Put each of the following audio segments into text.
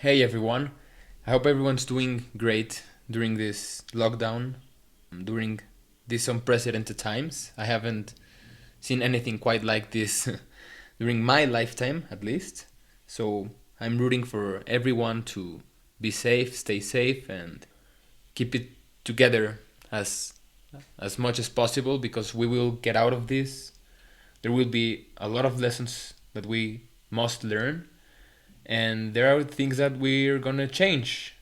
Hey everyone, I hope everyone's doing great during this lockdown, during these unprecedented times. I haven't seen anything quite like this during my lifetime, at least. So I'm rooting for everyone to be safe, stay safe, and keep it together as much as possible because we will get out of this. There will be a lot of lessons that we must learn, and there are things that we're gonna change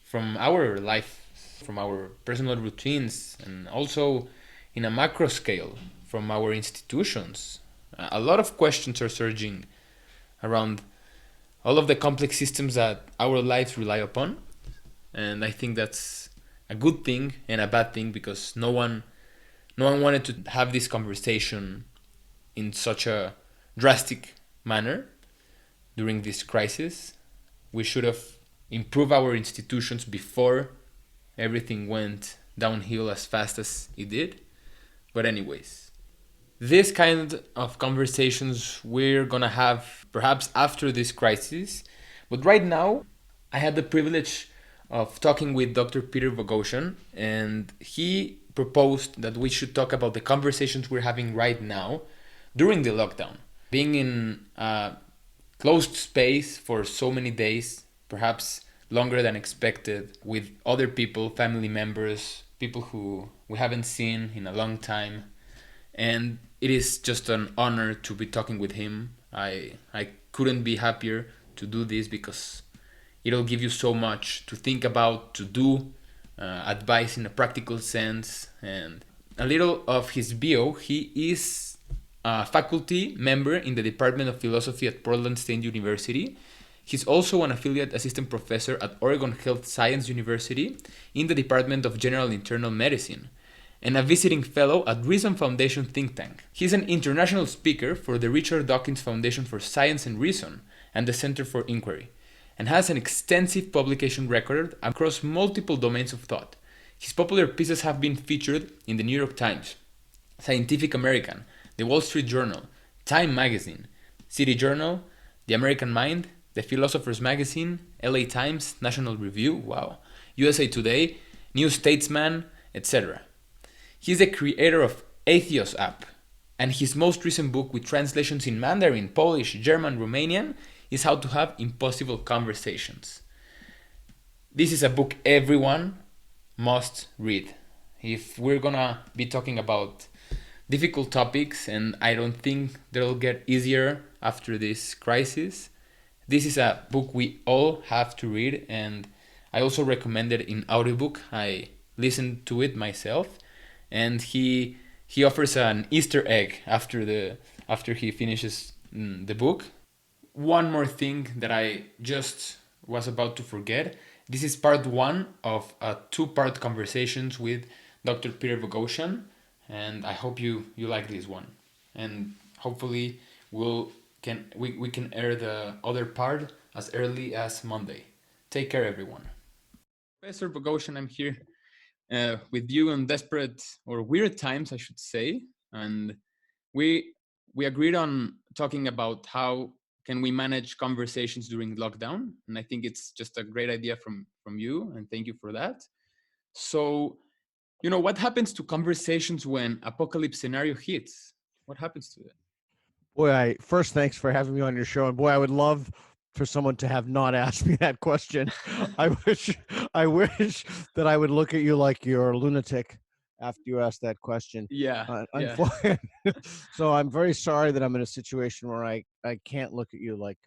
from our life, from our personal routines, and also in a macro scale from our institutions. A lot of questions are surging around all of the complex systems that our lives rely upon, and I think that's a good thing and a bad thing because no one wanted to have this conversation in such a drastic manner during this crisis. We should have improved our institutions before everything went downhill as fast as it did. But, anyways, this kind of conversations we're gonna have perhaps after this crisis. But right now, I had the privilege of talking with Dr. Peter Boghossian, and he proposed that we should talk about the conversations we're having right now during the lockdown. Being in a closed space for so many days, perhaps longer than expected, with other people, family members, people who we haven't seen in a long time. And it is just an honor to be talking with him. I couldn't be happier to do this because it'll give you so much to think about, to do, advice in a practical sense. And a little of his bio: he is a faculty member in the Department of Philosophy at Portland State University. He's also an affiliate assistant professor at Oregon Health Science University in the Department of General Internal Medicine, and a visiting fellow at Reason Foundation think tank. He's an international speaker for the Richard Dawkins Foundation for Science and Reason and the Center for Inquiry, and has an extensive publication record across multiple domains of thought. His popular pieces have been featured in the New York Times, Scientific American, the Wall Street Journal, Time Magazine, City Journal, The American Mind, The Philosopher's Magazine, LA Times, National Review, wow, USA Today, New Statesman, etc. He's the creator of Atheos app, and his most recent book with translations in Mandarin, Polish, German, Romanian is How to Have Impossible Conversations. This is a book everyone must read. If we're gonna be talking about difficult topics, and I don't think they'll get easier after this crisis, this is a book we all have to read, and I also recommend it in audiobook. I listened to it myself, and he offers an Easter egg after he finishes the book. One more thing that I just was about to forget. This is part one of a two-part conversations with Dr. Peter Boghossian, and I hope you like this one. And hopefully we can air the other part as early as Monday. Take care, everyone. Professor Boghossian, I'm here with you in desperate or weird times, I should say, and we we agreed on talking about how can we manage conversations during lockdown, and I think it's just a great idea from you, and thank you for that. So, what happens to conversations when apocalypse scenario hits? What happens to it? Boy, I first thanks for having me on your show. And boy, I would love for someone to have not asked me that question. I wish I wish that I would look at you like you're a lunatic after you ask that question. Yeah, yeah. So I'm very sorry that I'm in a situation where I can't look at you like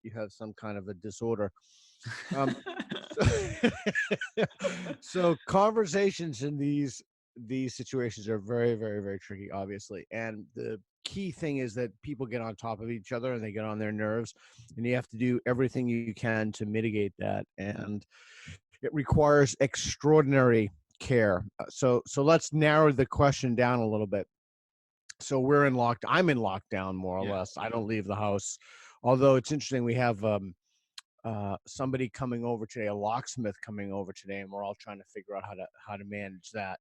you have some kind of a disorder. Um, so, so conversations in these situations are very, very, very tricky, obviously. And the key thing is that people get on top of each other and they get on their nerves, and you have to do everything you can to mitigate that. And it requires extraordinary care. So let's narrow the question down a little bit. So I'm in lockdown more or Yeah. less. I don't leave the house. Although it's interesting, we have somebody coming over today, a locksmith coming over today, and we're all trying to figure out how to manage that.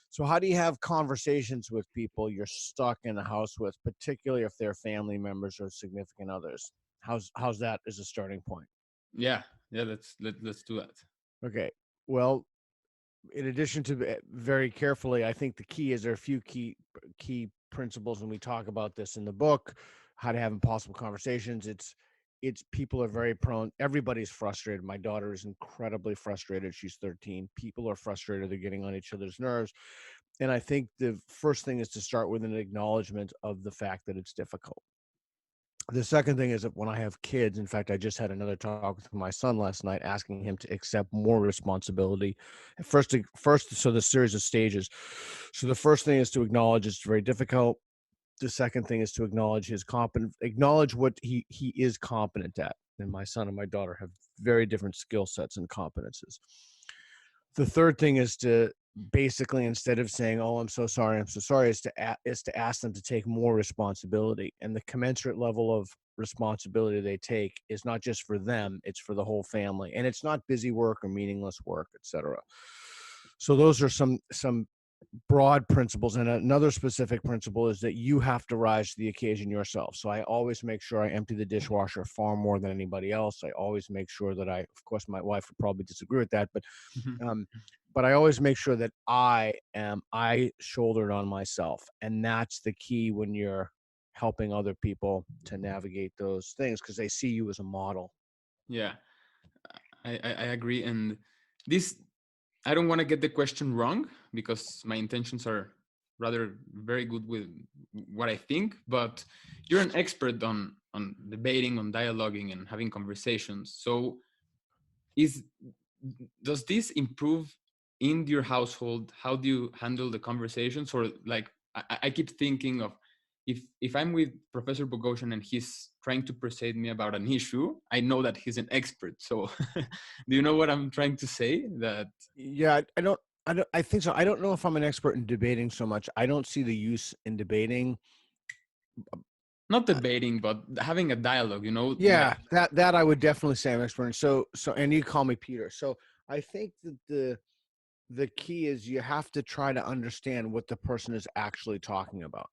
So how do you have conversations with people you're stuck in the house with, particularly if they're family members or significant others? How's that as a starting point? Yeah. Yeah, let's do that. Okay. Well, in addition to very carefully, I think the key is there are a few key principles, and we talk about this in the book, how to have impossible conversations. It's people are very prone. Everybody's frustrated. My daughter is incredibly frustrated. She's 13. People are frustrated. They're getting on each other's nerves. And I think the first thing is to start with an acknowledgement of the fact that it's difficult. The second thing is that when I have kids, in fact, I just had another talk with my son last night, asking him to accept more responsibility. First, so the series of stages. So the first thing is to acknowledge it's very difficult. The second thing is to acknowledge his competence, acknowledge what he is competent at. And my son and my daughter have very different skill sets and competences. The third thing is to basically, instead of saying, "Oh, I'm so sorry," is to ask them to take more responsibility, and the commensurate level of responsibility they take is not just for them; it's for the whole family, and it's not busy work or meaningless work, etc. So those are some broad principles, and another specific principle is that you have to rise to the occasion yourself. So I always make sure I empty the dishwasher far more than anybody else. I always make sure that of course, my wife would probably disagree with that, um, but I always make sure that I shoulder it on myself, and that's the key when you're helping other people to navigate those things because they see you as a model. Yeah, I agree. And this, I don't want to get the question wrong because my intentions are rather very good with what I think, but you're an expert on debating, on dialoguing, and having conversations. So, is does this improve in your household? How do you handle the conversations? Or like, I keep thinking of, if I'm with Professor Boghossian and he's trying to persuade me about an issue, I know that he's an expert. So, do you know what I'm trying to say? That Yeah, I think so. I don't know if I'm an expert in debating so much. I don't see the use in debating. not debating, but having a dialogue. Like, Yeah, that I would definitely say I'm expert in. And you call me Peter. So I think that the key is you have to try to understand what the person is actually talking about.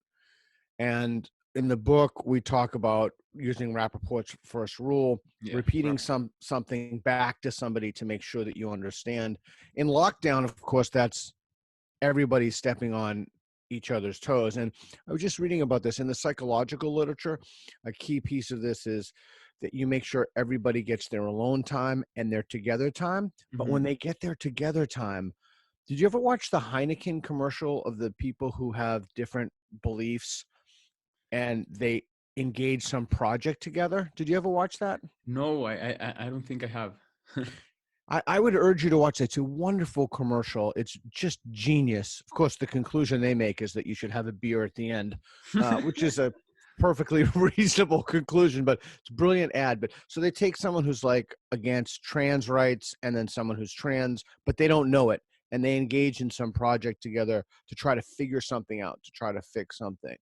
And in the book, we talk about using Rappaport's first rule, yeah, repeating something back to somebody to make sure that you understand. In lockdown, of course, that's everybody's stepping on each other's toes. And I was just reading about this in the psychological literature. A key piece of this is that you make sure everybody gets their alone time and their together time. But when hmm they get their together time, did you ever watch the Heineken commercial of the people who have different beliefs and they engage some project together? Did you ever watch that? no, I don't think I have. I would urge you to watch it. It's a wonderful commercial. It's just genius. Of course, the conclusion they make is that you should have a beer at the end, which is a perfectly reasonable conclusion, but it's a brilliant ad. But so they take someone who's like against trans rights and then someone who's trans, but they don't know it. And they engage in some project together to try to figure something out, to try to fix something.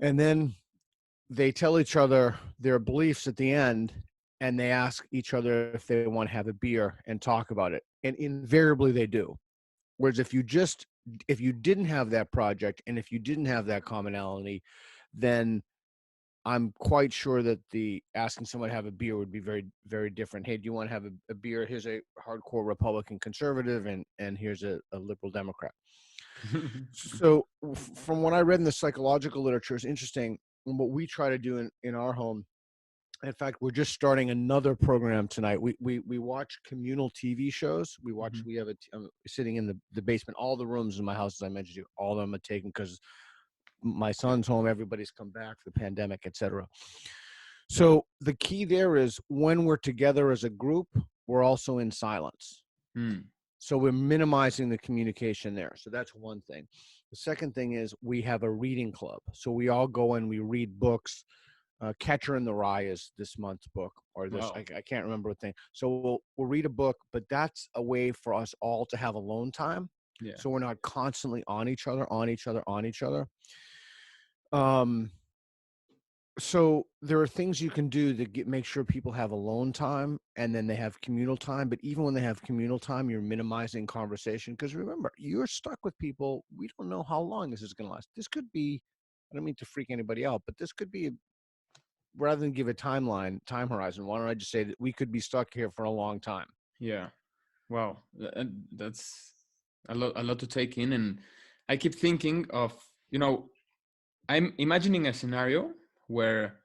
And then they tell each other their beliefs at the end, and they ask each other if they want to have a beer and talk about it, and invariably they do. Whereas if you didn't have that project and if you didn't have that commonality, then I'm quite sure that the asking someone to have a beer would be very, very different. Hey, do you want to have a beer? Here's a hardcore Republican conservative, and here's a liberal Democrat. So from what I read in the psychological literature, is interesting. And what we try to do in our home, in fact, we're just starting another program tonight. We watch communal TV shows. Mhm. We have sitting in the basement. All the rooms in my house, as I mentioned to you, all of them are taken because my son's home. Everybody's come back for the pandemic, etc. So the key there is when we're together as a group, we're also in silence. Mm. So we're minimizing the communication there. So that's one thing. The second thing is we have a reading club. So we all go and we read books. Catcher in the Rye is this month's book, or this Wow. I can't remember what thing. So we'll read a book, but that's a way for us all to have alone time. Yeah. So we're not constantly on each other, on each other, on each other. Um, so there are things you can do to make sure people have alone time and then they have communal time. But even when they have communal time, you're minimizing conversation because remember, you're stuck with people. We don't know how long this is going to last. This could be. I don't mean to freak anybody out, but this could be rather than give a time horizon, why don't I just say that we could be stuck here for a long time? Yeah. Wow. And that's a lot to take in. And I keep thinking of, I'm imagining a scenario where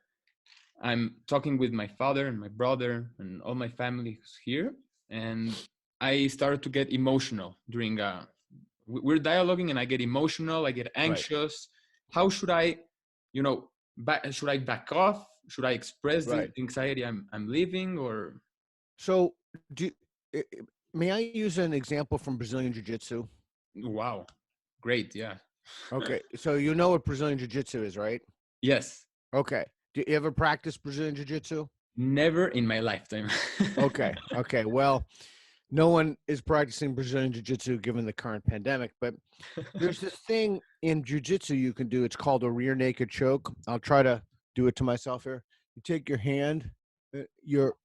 I'm talking with my father and my brother and all my family who's here, and I started to get emotional during we're dialoguing, and I get emotional, I get Right. anxious. How should I, should I back off? Should I express the Right. anxiety I'm living, or So, do may I use an example from Brazilian Jiu-Jitsu? wow, great, yeah, Okay, so you know what Brazilian Jiu-Jitsu is, right? yes, Okay. Do you ever practice Brazilian Jiu-Jitsu? never in my lifetime. Okay. Okay. Well, no one is practicing Brazilian Jiu-Jitsu given the current pandemic, but there's this thing in Jiu-Jitsu you can do. It's called a rear naked choke. I'll try to do it to myself here. You take your hand, your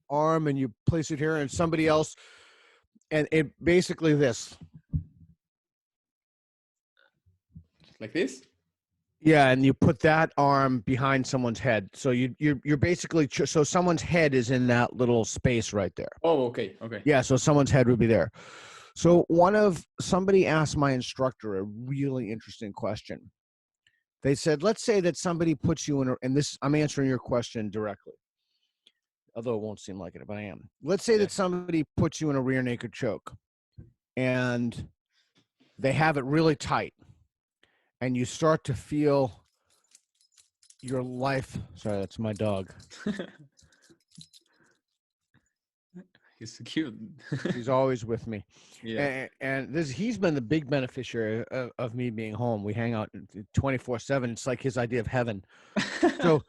arm, and you place it here, and somebody else, and it basically this. Like this? Yeah, and you put that arm behind someone's head. So you're basically so someone's head is in that little space right there. Oh, okay, okay. Yeah, so someone's head would be there. So somebody asked my instructor a really interesting question. They said, let's say that somebody puts you in and this I'm answering your question directly, although it won't seem like it, but I am. Let's say Yeah. that somebody puts you in a rear naked choke and they have it really tight and you start to feel your life. Sorry, that's my dog. He's so cute. He's always with me. Yeah. And he's been the big beneficiary of me being home. We hang out 24/7. It's like his idea of heaven. So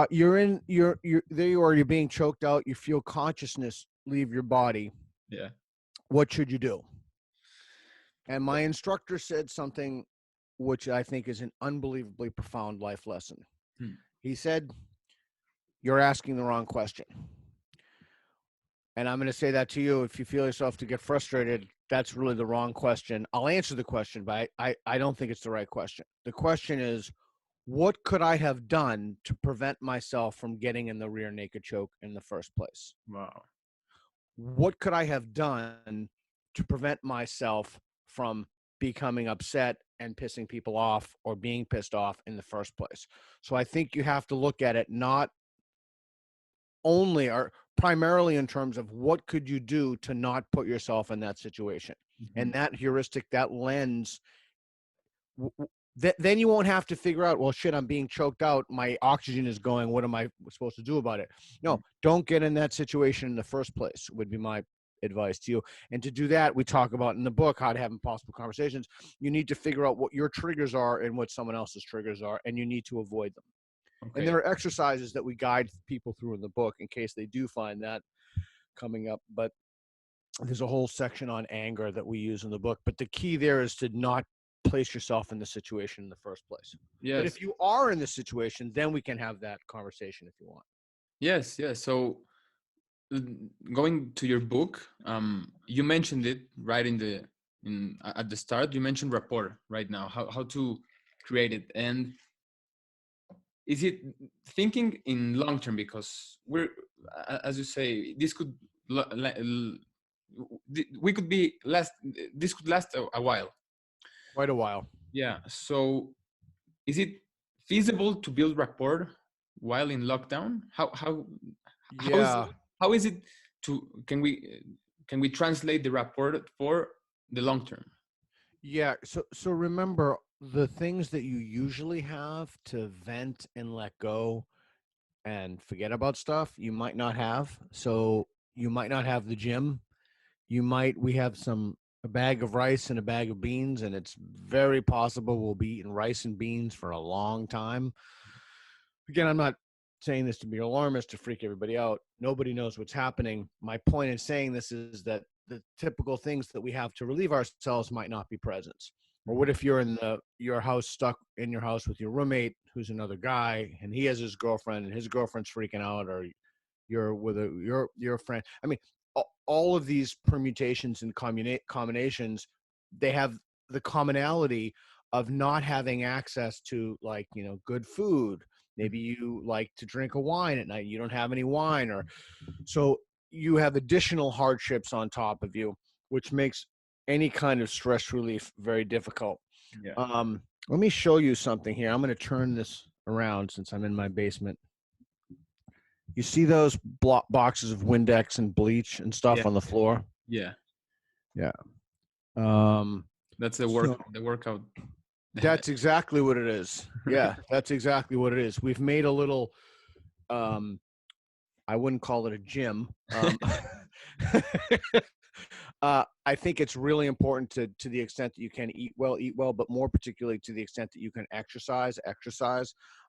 you're there you are, you're being choked out, you feel consciousness leave your body. Yeah. What should you do? And my instructor said something which I think is an unbelievably profound life lesson. Hmm. He said, you're asking the wrong question. And I'm going to say that to you. If you feel yourself to get frustrated, that's really the wrong question. I'll answer the question, but I don't think it's the right question. The question is, what could I have done to prevent myself from getting in the rear naked choke in the first place? Wow. What could I have done to prevent myself from becoming upset and pissing people off or being pissed off in the first place? So I think you have to look at it not only or primarily in terms of what could you do to not put yourself in that situation. Mm-hmm. And that heuristic, that lens, then you won't have to figure out, well, shit, I'm being choked out, my oxygen is going, what am I supposed to do about it? No, don't get in that situation in the first place, would be my advice to you. And to do that, we talk about in the book how to have impossible conversations. You need to figure out what your triggers are and what someone else's triggers are, and you need to avoid them. And Okay. there are exercises that we guide people through in the book in case they do find that coming up. But there's a whole section on anger that we use in the book. But the key there is to not place yourself in the situation in the first place. But Yes. if you are in the situation, then we can have that conversation if you want. Yes. Yes. So going to your book, you mentioned it right in at the start. You mentioned rapport right now. How to create it, and is it thinking in long term, because we're as you say, this could we could be last this could last a while. Quite a while. Yeah. So is it feasible to build rapport while in lockdown? How is Yeah. how is it to can we translate the rapport for the long term? Yeah. So remember the things that you usually have to vent and let go and forget about stuff you might not have. So you might not have the gym. We have a bag of rice and a bag of beans, and it's very possible we'll be eating rice and beans for a long time. Again, I'm not saying this to be alarmist to freak everybody out. Nobody knows what's happening. My point in saying this is that the typical things that we have to relieve ourselves might not be present. Or what if you're in your house, stuck in your house with your roommate who's another guy, and he has his girlfriend and his girlfriend's freaking out, or you're with your friend. I mean, all of these permutations and combinations, they have the commonality of not having access to, like, good food, Maybe you like to drink a wine at night. You don't have any wine, or so you have additional hardships on top of you, which makes any kind of stress relief very difficult. Yeah. Let me show you something here. I'm going to turn this around since I'm in my basement. You see those boxes of Windex and bleach and stuff Yeah. on the floor? Yeah. Yeah. Um, That's so the workout. that's exactly what it is. Yeah, that's exactly what it is. We've made a little, I wouldn't call it a gym. I think it's really important to the extent that you can eat well, but more particularly to the extent that you can exercise.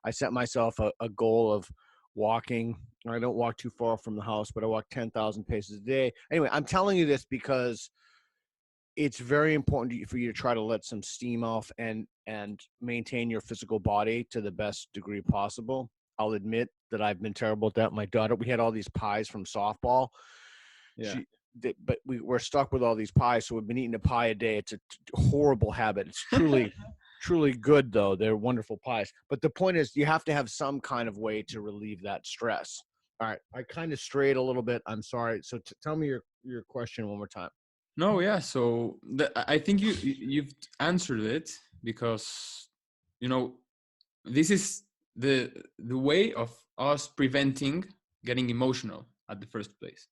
I set myself a goal of walking. I don't walk too far from the house, but I walk 10,000 paces a day. Anyway, I'm telling you this because it's very important for you to try to let some steam off and maintain your physical body to the best degree possible. I'll admit that I've been terrible at that. My daughter, we had all these pies from softball. Yeah. But we're stuck with all these pies, so we've been eating a pie a day. It's a horrible habit. It's truly good though. They're wonderful pies. But the point is, you have to have some kind of way to relieve that stress. All right, I kind of strayed a little bit. I'm sorry. So tell me your question one more time. No, yeah. So I think you've answered it, because this is the way of us preventing getting emotional at the first place.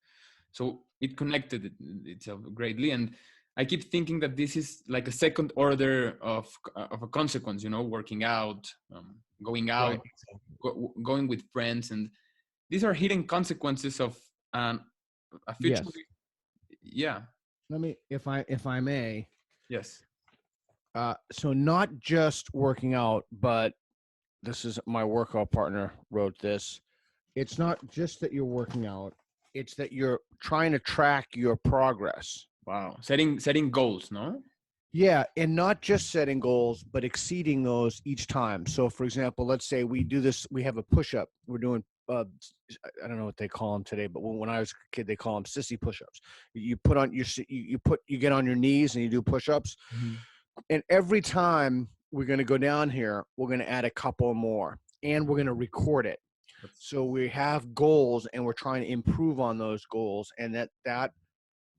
So it connected itself greatly, and I keep thinking that this is like a second order of a consequence. Working out, going out, Right. going with friends, and these are hidden consequences of a future. Yes. Yeah. Let me, if I may. Yes. So not just working out, but this is my workout partner wrote this. It's not just that you're working out, it's that you're trying to track your progress. Wow. Setting goals, no? Yeah, and not just setting goals, but exceeding those each time. So, for example, let's say we do this. We have a push-up. We're doing. I don't know what they call them today, but when I was a kid, they call them sissy push-ups. You put on you get on your knees and you do push-ups, and every time we're going to go down here, we're going to add a couple more, and we're going to record it. So we have goals, and we're trying to improve on those goals, and that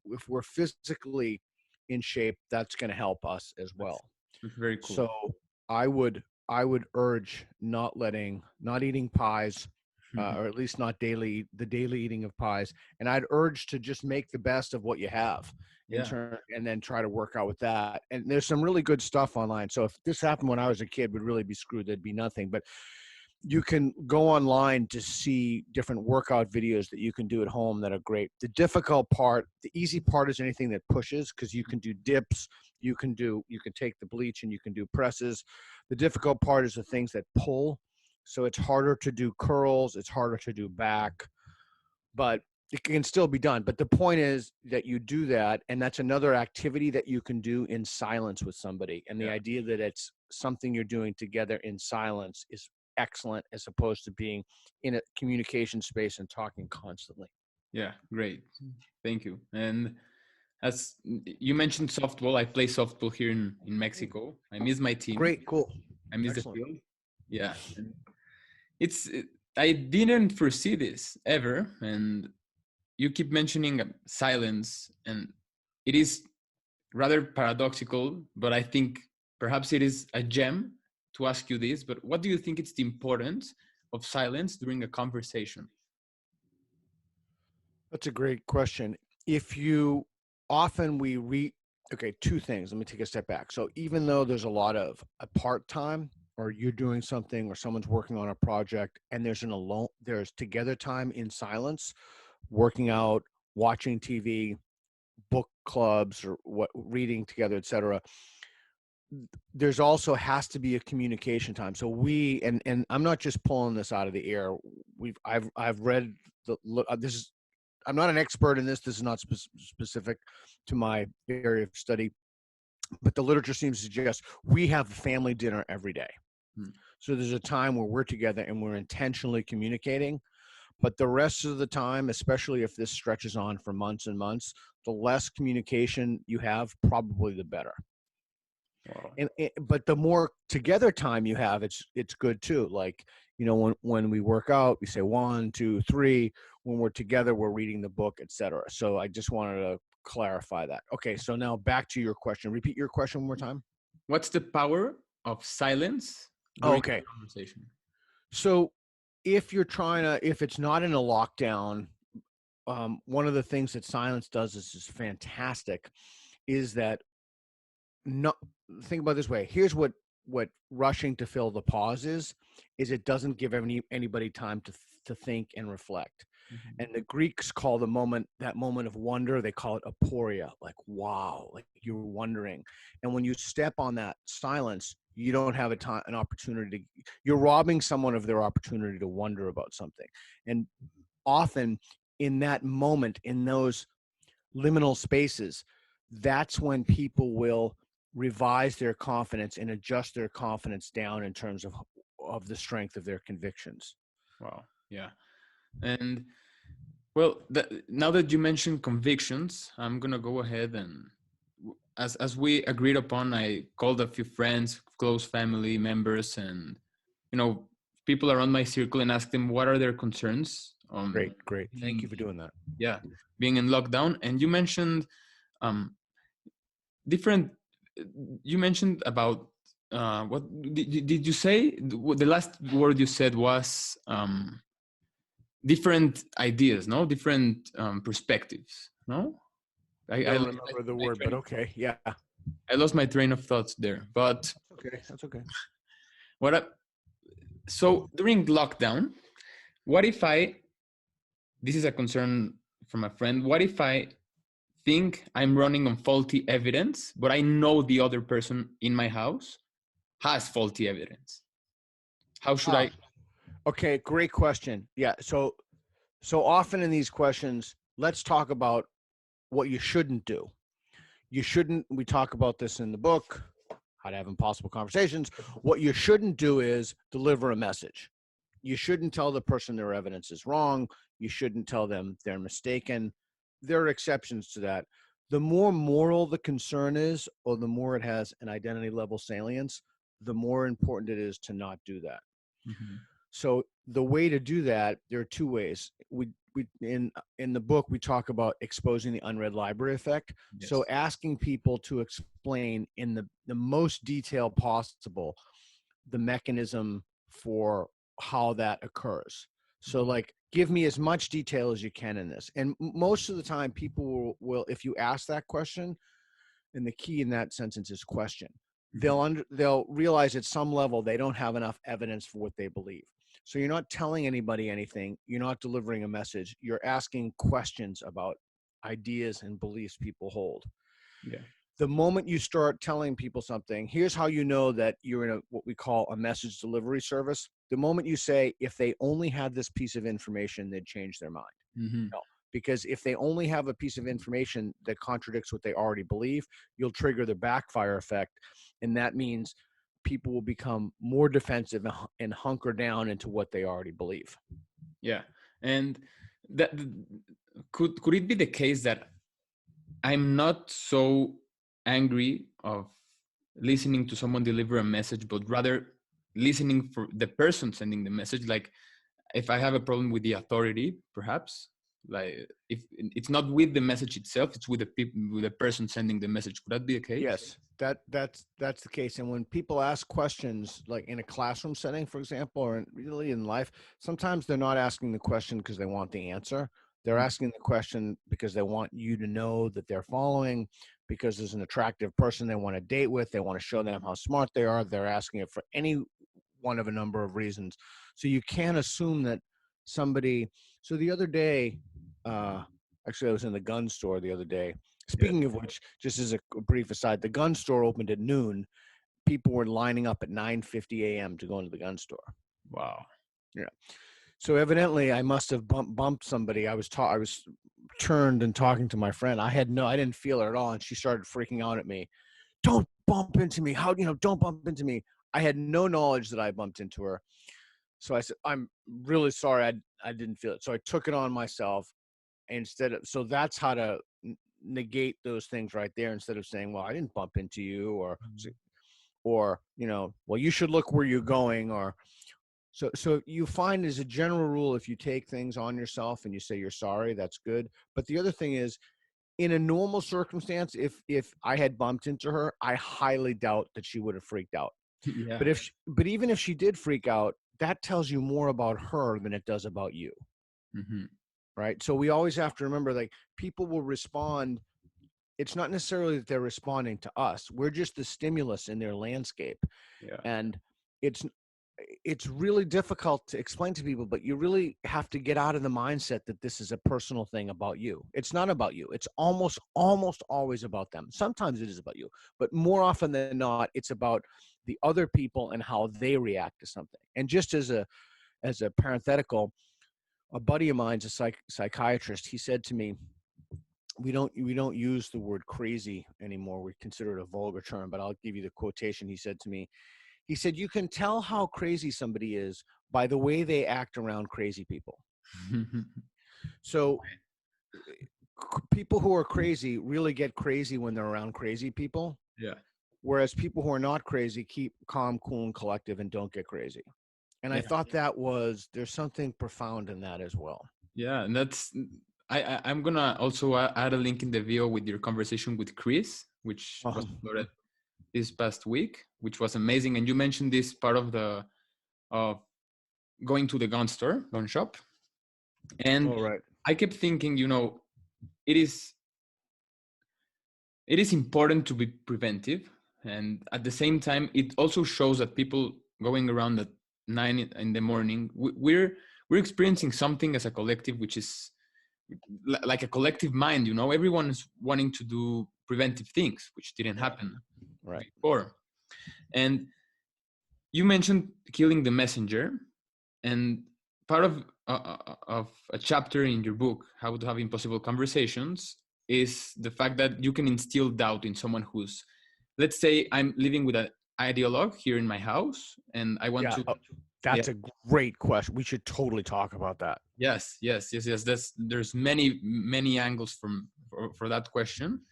if we're physically in shape, that's going to help us as well. That's very cool. So I would urge not eating pies, or at least not the daily eating of pies. And I'd urge to just make the best of what you have and then try to work out with that. And there's some really good stuff online. So if this happened when I was a kid, we'd really be screwed. There'd be nothing, but you can go online to see different workout videos that you can do at home that are great. The easy part is anything that pushes, because you can do dips, you can take the bleach and you can do presses. The difficult part is the things that pull. So it's harder to do curls, it's harder to do back, but it can still be done. But the point is that you do that, and that's another activity that you can do in silence with somebody. And the idea that it's something you're doing together in silence is excellent, as opposed to being in a communication space and talking constantly. Yeah, great. Thank you. And as you mentioned softball, I play softball here in Mexico. I miss my team. Great, cool. I miss Excellent. the field. Yeah. And I didn't foresee this ever. And you keep mentioning silence, and it is rather paradoxical, but I think perhaps it is a gem to ask you this. But what do you think is the importance of silence during a conversation? That's a great question. If you often we read, okay, two things. Let me take a step back. So even though there's a lot of a part-time, or you're doing something, or someone's working on a project, and there's together time in silence, working out, watching TV, book clubs, or reading together, etc. There's also has to be a communication time. So and I'm not just pulling this out of the air. I've read this is, I'm not an expert in this. This is not specific to my area of study, but the literature seems to suggest we have a family dinner every day. So there's a time where we're together and we're intentionally communicating. But the rest of the time, especially if this stretches on for months and months, the less communication you have, probably the better. Wow. But the more together time you have, it's good too. Like, when we work out, we say 1, 2, 3. When we're together, we're reading the book, etc. So I just wanted to clarify that. Okay, so now back to your question. Repeat your question one more time. What's the power of silence Oh, during okay. a conversation? So if it's not in a lockdown, one of the things that silence does is fantastic, is that, no, think about it this way. Here's what rushing to fill the pause is it doesn't give anybody time to think and reflect. Mhm. And the Greeks call that moment of wonder, they call it aporia, like wow, like you're wondering. And when you step on that silence, you don't have an opportunity you're robbing someone of their opportunity to wonder about something. And often in that moment, in those liminal spaces, that's when people will revise their confidence and adjust their confidence down in terms of the strength of their convictions. Wow. Yeah. And well, now that you mentioned convictions, I'm gonna go ahead and, as we agreed upon, I called a few friends, close family members, and people around my circle, and asked them what are their concerns on Great. Thank you being, for doing that. yeah, being in lockdown. And you mentioned um, different. You mentioned about what did you say? The last word you said was different ideas, no, different perspectives, no. I I don't lost remember the my word, but train. okay. Yeah. I lost my train of thoughts there. But Okay. That's okay. what? So during lockdown, what if I? This is a concern from a friend. What if I think I'm running on faulty evidence, but I know the other person in my house has faulty evidence? How should Ah, I? okay. Great question. Yeah. So often in these questions, let's talk about what you shouldn't do. We talk about this in the book, How to Have Impossible Conversations. What you shouldn't do is deliver a message. You shouldn't tell the person their evidence is wrong. You shouldn't tell them they're mistaken. There are exceptions to that. The more moral the concern is, or the more it has an identity level salience, the more important it is to not do that. Mhm. So the way to do that, there are two ways. We in the book we talk about exposing the unread library effect. So Yes. asking people to explain in the most detail possible the mechanism for how that occurs. So Mhm. like give me as much detail as you can in this. And most of the time people will if you ask that question, and the key in that sentence is question, Mhm. they'll realize at some level they don't have enough evidence for what they believe. So you're not telling anybody anything, you're not delivering a message, you're asking questions about ideas and beliefs people hold. Yeah. The moment you start telling people something, here's how you know that you're in what we call a message delivery service. The moment you say, if they only had this piece of information, they'd change their mind. Mhm. No, because if they only have a piece of information that contradicts what they already believe, you'll trigger the backfire effect. And that means people will become more defensive and hunker down into what they already believe. Yeah. And that could it be the case that I'm not so angry of listening to someone deliver a message, but rather listening for the person sending the message? Like if I have a problem with the authority, perhaps, like if it's not with the message itself, it's with the people, with the person sending the message. Could that be the case? Yes, that's the case. And when people ask questions, like in a classroom setting, for example, or really in life, sometimes they're not asking the question because they want the answer. They're Mhm. asking the question because they want you to know that they're following, because there's an attractive person they want to date with. They want to show them how smart they are. They're asking it for any one of a number of reasons. So you can't assume that somebody. So the other day, uh, actually, I was in the gun store the other day. Yes. Speaking of which, just as a brief aside, the gun store opened at noon. People were lining up at 9:50 a.m. to go into the gun store. Wow. Yeah. So evidently, I must have bumped somebody. I was turned and talking to my friend. I didn't feel it at all, and she started freaking out at me. Don't bump into me. Don't bump into me. I had no knowledge that I bumped into her. So I said, I'm really sorry. I didn't feel it. So I took it on myself instead of, so that's how to negate those things right there, instead of saying, well, I didn't bump into you, or Mhm. or, well, you should look where you're going, or so you find, as a general rule, if you take things on yourself and you say you're sorry, that's good. But the other thing is, in a normal circumstance, if I had bumped into her, I highly doubt that she would have freaked out. Yeah. But even if she did freak out, that tells you more about her than it does about you, Hmm. right? So we always have to remember, like, people will respond. It's not necessarily that they're responding to us. We're just the stimulus in their landscape. Yeah. And it's it's really difficult to explain to people, but you really have to get out of the mindset that this is a personal thing about you. It's not about you. It's almost always about them. Sometimes it is about you, but more often than not, it's about the other people and how they react to something. And just as a parenthetical, a buddy of mine's a psychiatrist. He said to me, we don't use the word crazy anymore. We consider it a vulgar term, but I'll give you the quotation. He said to me, he said, you can tell how crazy somebody is by the way they act around crazy people. So people who are crazy really get crazy when they're around crazy people, Yeah. whereas people who are not crazy keep calm, cool, and collective and don't get crazy. And I Yeah. thought there's something profound in that as well. Yeah. And that's, I'm gonna also add a link in the video with your conversation with Chris, which was uploaded this past week, which was amazing. And you mentioned this part of the of going to the gun shop, and All right. I kept thinking, it is it is important to be preventive, and at the same time, it also shows that people going around at 9 in the morning, we're experiencing something as a collective, which is like a collective mind. Everyone is wanting to do preventive things, which didn't happen Right. before. And you mentioned killing the messenger, and part of a chapter in your book, How to Have Impossible Conversations, is the fact that you can instill doubt in someone who's, let's say, I'm living with an ideologue here in my house, and I want Yeah. to. Yeah. That's a great question. We should totally talk about that. Yes. There's many angles for that question.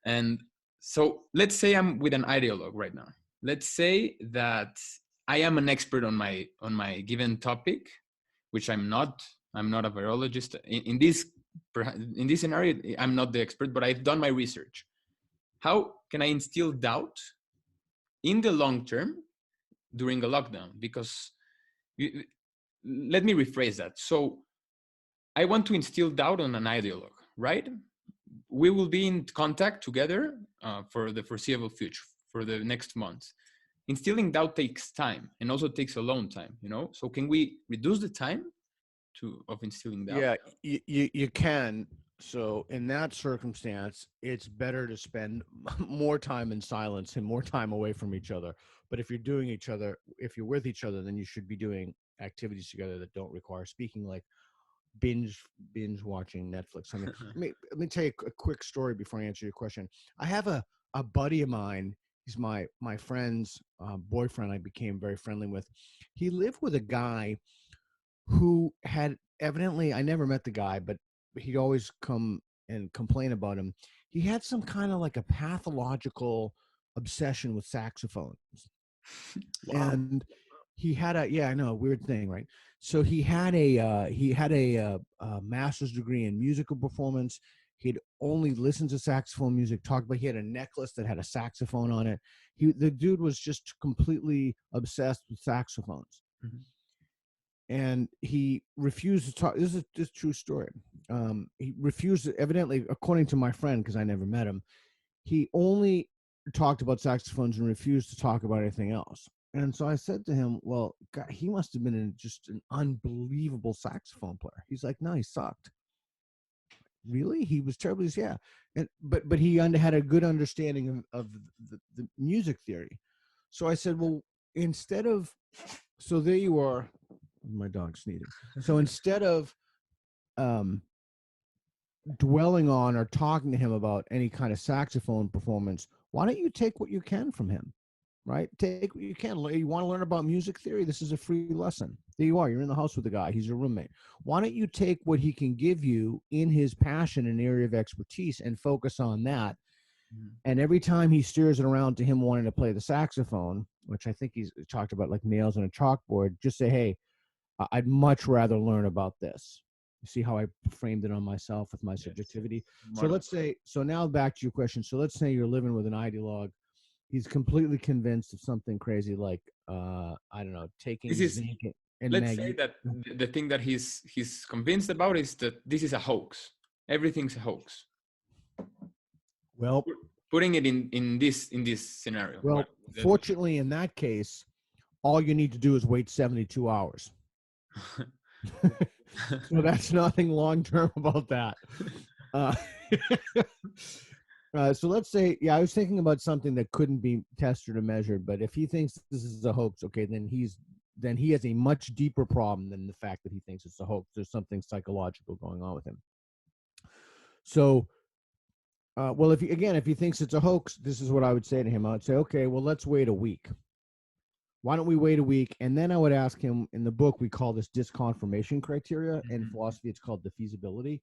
And so let's say I'm with an ideologue right now. Let's say that I am an expert on my given topic, which I'm not. I'm not a virologist. In this scenario, I'm not the expert, but I've done my research. How can I instill doubt in the long term during a lockdown? Because you, let me rephrase that. So I want to instill doubt on an ideologue, right? We will be in contact together for the foreseeable future, for the next months. Instilling doubt takes time and also takes alone time, So can we reduce the time of instilling doubt? Yeah, you can. So in that circumstance, it's better to spend more time in silence and more time away from each other. But if you're with each other, then you should be doing activities together that don't require speaking, like binge watching Netflix. I mean, let me tell you a quick story before I answer your question. I have a buddy of mine. He's my friend's boyfriend. I became very friendly with. He lived with a guy who had evidently, I never met the guy, but he'd always come and complain about him. He had some kind of like a pathological obsession with saxophones. Wow. And he had I know, a weird thing, right? So he had a master's degree in musical performance. He'd only listened to saxophone music, talked about, he had a necklace that had a saxophone on it. The dude was just completely obsessed with saxophones. Mhm. And he refused to talk. This is a true story. He refused, evidently, according to my friend, because I never met him. He only talked about saxophones and refused to talk about anything else. And so I said to him, "Well, God, he must have been just an unbelievable saxophone player." He's like, "No, he sucked." Really? He was terrible. Yeah, and but he had a good understanding of the music theory. So I said, "Well, instead of," so there you are. My dog sneezing. So instead of um, dwelling on or talking to him about any kind of saxophone performance, why don't you take what you can from him? Right? Take what you can. You want to learn about music theory? This is a free lesson. There you are. You're in the house with the guy. He's your roommate. Why don't you take what he can give you in his passion and area of expertise and focus on that? Mhm. And every time he steers it around to him wanting to play the saxophone, which I think he's talked about like nails on a chalkboard, just say, hey, I'd much rather learn about this. You see how I framed it on myself with my Yes. subjectivity? So Model. let's say, so now back to your question. So let's say you're living with an ideologue. He's completely convinced of something crazy like, I don't know, This taking is, zinc and let's say magnesium. that the thing that he's convinced about is that this is a hoax. Everything's a hoax. Well, Putting it in this scenario. well, What that would fortunately, in that case, all you need to do is wait 72 hours. So that's nothing long term about that. Uh, so let's say, yeah, I was thinking about something that couldn't be tested or measured, but if he thinks this is a hoax, okay, then he has a much deeper problem than the fact that he thinks it's a hoax. There's something psychological going on with him. So, well, if he thinks it's a hoax, this is what I would say to him. I would say, okay, well, let's wait a week. Why don't we wait a week? And then I would ask him, in the book, we call this disconfirmation criteria. In philosophy, it's called defeasibility.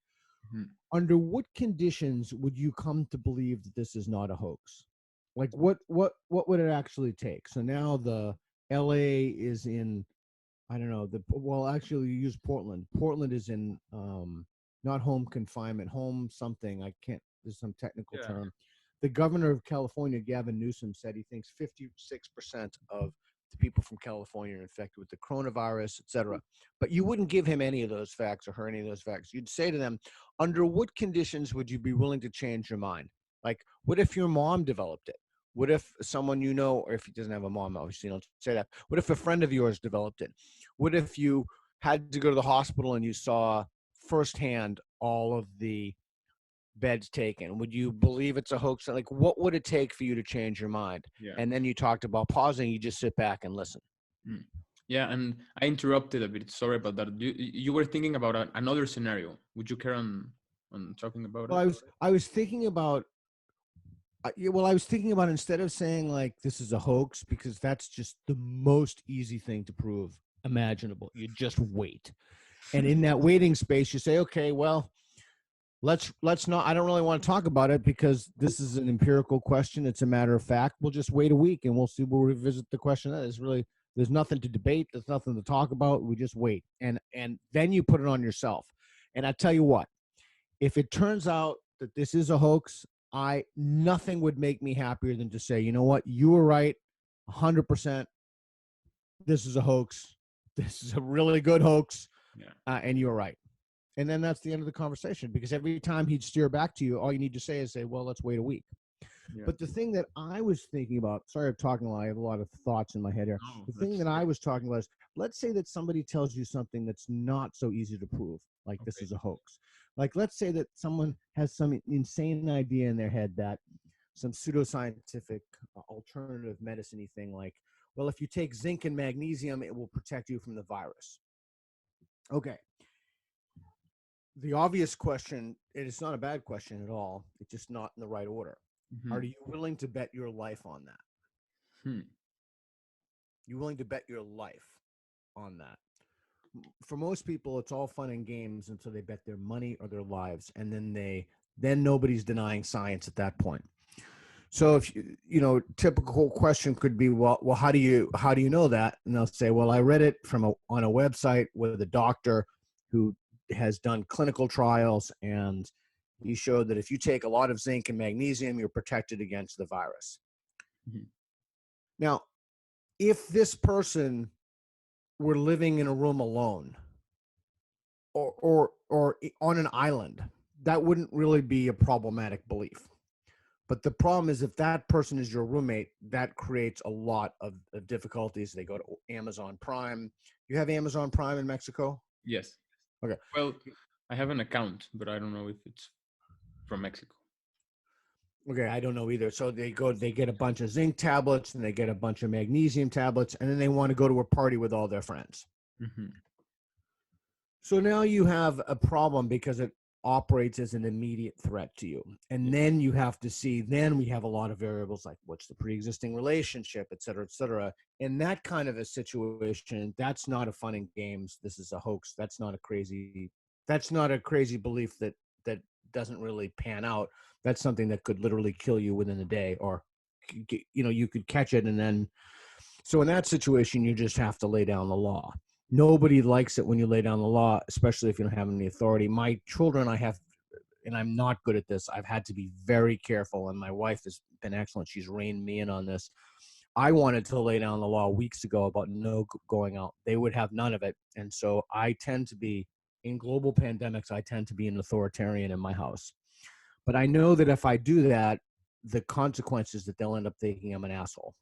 Mhm. Under what conditions would you come to believe that this is not a hoax? Like what would it actually take? So now the LA is in, I don't know, actually you use Portland. Portland is in not home confinement, home something. I can't, there's some technical Yeah. term. The governor of California, Gavin Newsom, said he thinks 56% of the people from California are infected with the coronavirus, et cetera. But you wouldn't give him any of those facts or her any of those facts. You'd say to them, under what conditions would you be willing to change your mind? Like, what if your mom developed it? What if someone you know, or if he doesn't have a mom, obviously don't say that. What if a friend of yours developed it? What if you had to go to the hospital and you saw firsthand all of the beds taken? Would you believe it's a hoax? Like, what would it take for you to change your mind? Yeah. And then you talked about pausing. You just sit back and listen. Mm. Yeah, and I interrupted a bit. Sorry about that. You were thinking about another scenario. Would you care on talking about it? Well, I was thinking about I was thinking about, instead of saying like this is a hoax, because that's just the most easy thing to prove imaginable. You just wait, and in that waiting space, you say, okay, well, let's not. I don't really want to talk about it because this is an empirical question. It's a matter of fact. We'll just wait a week and we'll see. We'll revisit the question. That is really, there's nothing to debate. There's nothing to talk about. We just wait, and then you put it on yourself. And I tell you what, if it turns out that this is a hoax, I nothing would make me happier than to say, you know what, you were right, 100%. This is a hoax. This is a really good hoax, Yeah. and you're right. And then that's the end of the conversation, because every time he'd steer back to you, all you need to say is well, let's wait a week. Yeah. But the thing that I was thinking about, sorry, I'm talking a lot. I have a lot of thoughts in my head here. No, The thing that's that I great. was talking about is, let's say that somebody tells you something that's not so easy to prove, like this Okay. is a hoax. Like, let's say that someone has some insane idea in their head, that some pseudoscientific alternative medicine-y thing, like, well, if you take zinc and magnesium, it will protect you from the virus. Okay. The obvious question, and it's not a bad question at all, it's just not in the right order. Mhm. Are you willing to bet your life on that? Hmm. You willing to bet your life on that? For most people, it's all fun and games until they bet their money or their lives, and then nobody's denying science at that point. So if typical question could be, well, how do you know that? And they'll say, well, I read it on a website with a doctor who has done clinical trials, and he showed that if you take a lot of zinc and magnesium, you're protected against the virus. Mhm. Now, if this person were living in a room alone, or on an island, that wouldn't really be a problematic belief. But the problem is, if that person is your roommate, that creates a lot of difficulties. They go to Amazon Prime. You have Amazon Prime in Mexico? Yes. Okay. Well, I have an account, but I don't know if it's from Mexico. Okay, I don't know either. So they get a bunch of zinc tablets and they get a bunch of magnesium tablets, and then they want to go to a party with all their friends. Hmm. So now you have a problem because it operates as an immediate threat to you. And Yeah. then you have to see, then we have a lot of variables like what's the pre-existing relationship, et cetera, et cetera. In that kind of a situation, that's not a fun and games. This is a hoax. That's not a crazy belief that doesn't really pan out. That's something that could literally kill you within a day, or you could catch it, and then so in that situation, you just have to lay down the law. Nobody likes it when you lay down the law, especially if you don't have any authority. My children, and I'm not good at this. I've had to be very careful, and my wife has been excellent. She's reined me in on this. I wanted to lay down the law weeks ago about no going out. They would have none of it. And so I tend to be, in global pandemics, I tend to be an authoritarian in my house. But I know that if I do that, the consequences that they'll end up thinking I'm an asshole.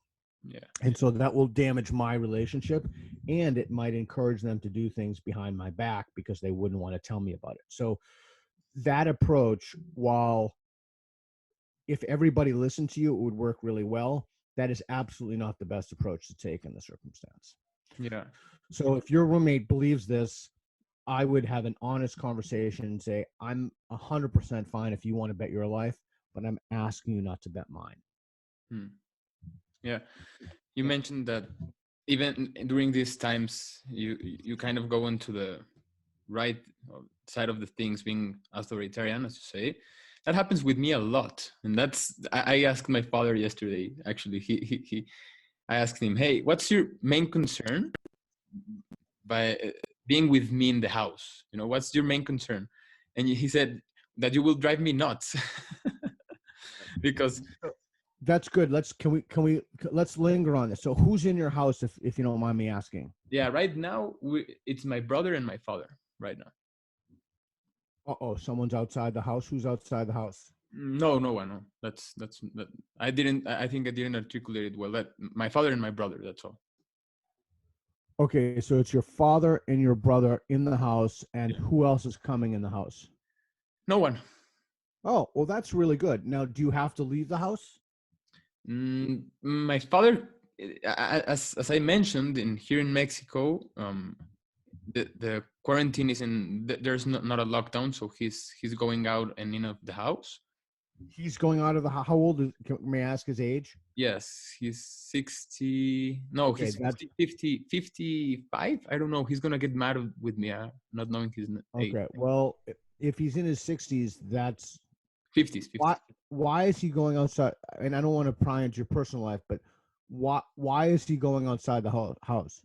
Yeah. And so that will damage my relationship, and it might encourage them to do things behind my back because they wouldn't want to tell me about it. So that approach, while if everybody listened to you, it would work really well. That is absolutely not the best approach to take in the circumstance. Yeah. So if your roommate believes this, I would have an honest conversation and say, I'm 100% fine if you want to bet your life, but I'm asking you not to bet mine. Yeah. You mentioned that even during these times, you kind of go into the right side of the things, being authoritarian, as you say. That happens with me a lot, and I asked my father yesterday. Actually, I asked him, "Hey, what's your main concern by being with me in the house? What's your main concern?" And he said that you will drive me nuts because that's good. Let's linger on this. So who's in your house, if you don't mind me asking? Yeah, right now it's my brother and my father right now. Someone's outside the house. Who's outside the house? No one. No. That's that. I think I didn't articulate it well. That my father and my brother. That's all. Okay, so it's your father and your brother in the house, and Yeah. who else is coming in the house? No one. Oh, well, that's really good. Now, do you have to leave the house? My father, as I mentioned, here in Mexico, the quarantine is there's not a lockdown, so he's going out and in of the house. He's going out of the house. How old is? May I ask his age? Yes, he's 60. No, Okay, he's 55. I don't know. He's gonna get mad with me, not knowing his age. okay. Well, if he's in his 60s, that's 50s. why is he going outside? And I don't want to pry into your personal life, but why is he going outside the house?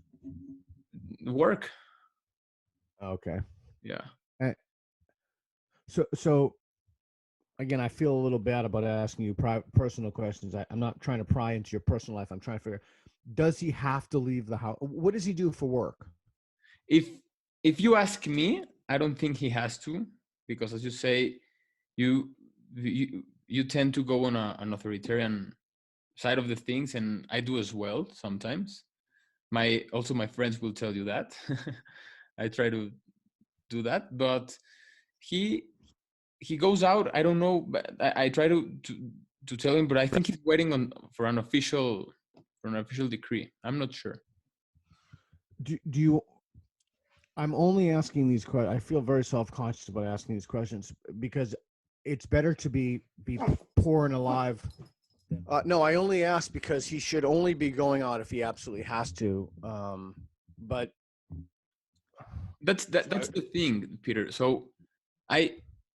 Work. Okay. Yeah. So again, I feel a little bad about asking you personal questions. I'm not trying to pry into your personal life. I'm trying to figure, does he have to leave the house? What does he do for work? If you ask me, I don't think he has to, because as you say, you tend to go on an authoritarian side of the things, and I do as well sometimes. My friends will tell you that. I try to do that, but he goes out. I don't know, but I try to tell him, but I think he's waiting for an official decree. I'm not sure. Do you? I'm only asking these questions. I feel very self-conscious about asking these questions because it's better to be poor and alive. No, I only ask because he should only be going out if he absolutely has to. But That's the thing, Peter. So I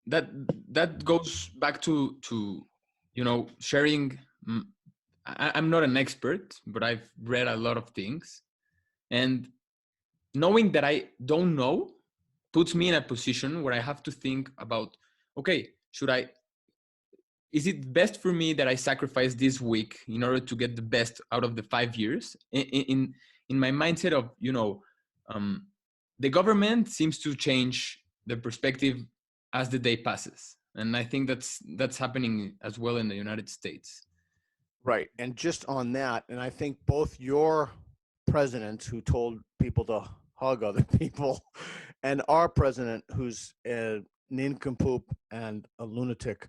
that goes back to sharing. I'm not an expert, but I've read a lot of things, and knowing that I don't know puts me in a position where I have to think about, okay, is it best for me that I sacrifice this week in order to get the best out of the 5 years? In my mindset of, the government seems to change the perspective as the day passes, and I think that's happening as well in the United States. Right, and just on that, and I think both your president, who told people to hug other people, and our president, who's a nincompoop and a lunatic.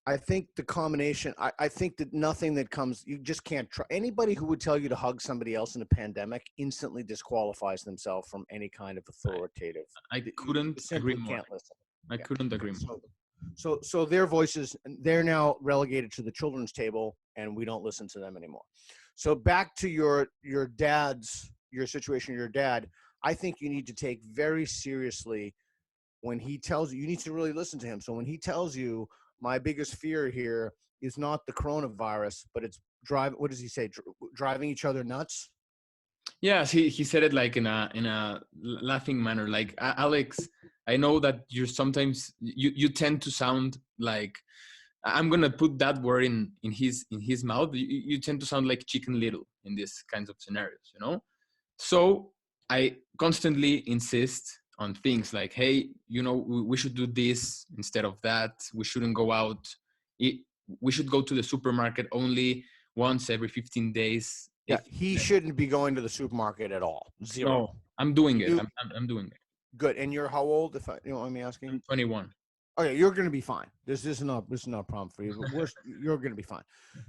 I think the combination, I think that nothing that comes, you just can't try. Anybody who would tell you to hug somebody else in a pandemic instantly disqualifies themselves from any kind of authoritative. I couldn't agree more. Can't listen. I couldn't agree more. So their voices, they're now relegated to the children's table, and we don't listen to them anymore. So back to your situation, your dad, I think you need to take very seriously when he tells you need to really listen to him. So when he tells you, my biggest fear here is not the coronavirus, but it's what does he say? Driving each other nuts. Yes, he said it like in a laughing manner. Like, Alex, I know that you're sometimes you tend to sound like, I'm gonna put that word in his mouth. You tend to sound like Chicken Little in these kinds of scenarios, you know. So I constantly insist on things like, hey, you know, we should do this instead of that. We shouldn't go out. We should go to the supermarket only once every 15 days. Yeah, If he shouldn't be going to the supermarket at all. no, Zero. I'm doing it. You I'm doing it. good. And you're how old? If you don't mind me asking. I'm 21. Okay, you're going to be fine. This is not a problem for you. But you're going to be fine.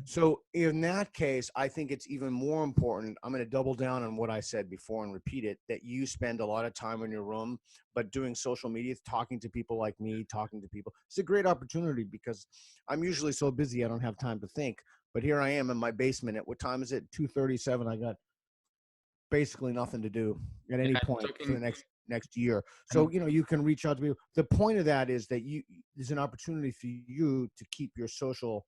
So in that case, I think it's even more important. I'm going to double down on what I said before and repeat it. That you spend a lot of time in your room, but doing social media, talking to people like me, talking to people. It's a great opportunity because I'm usually so busy I don't have time to think. But here I am in my basement. At what time is it? 2:37. I got basically nothing to do at Yeah, any I'm point for the talking. next year. So I'm, you can reach out to people. The point of that is that there's an opportunity for you to keep your social,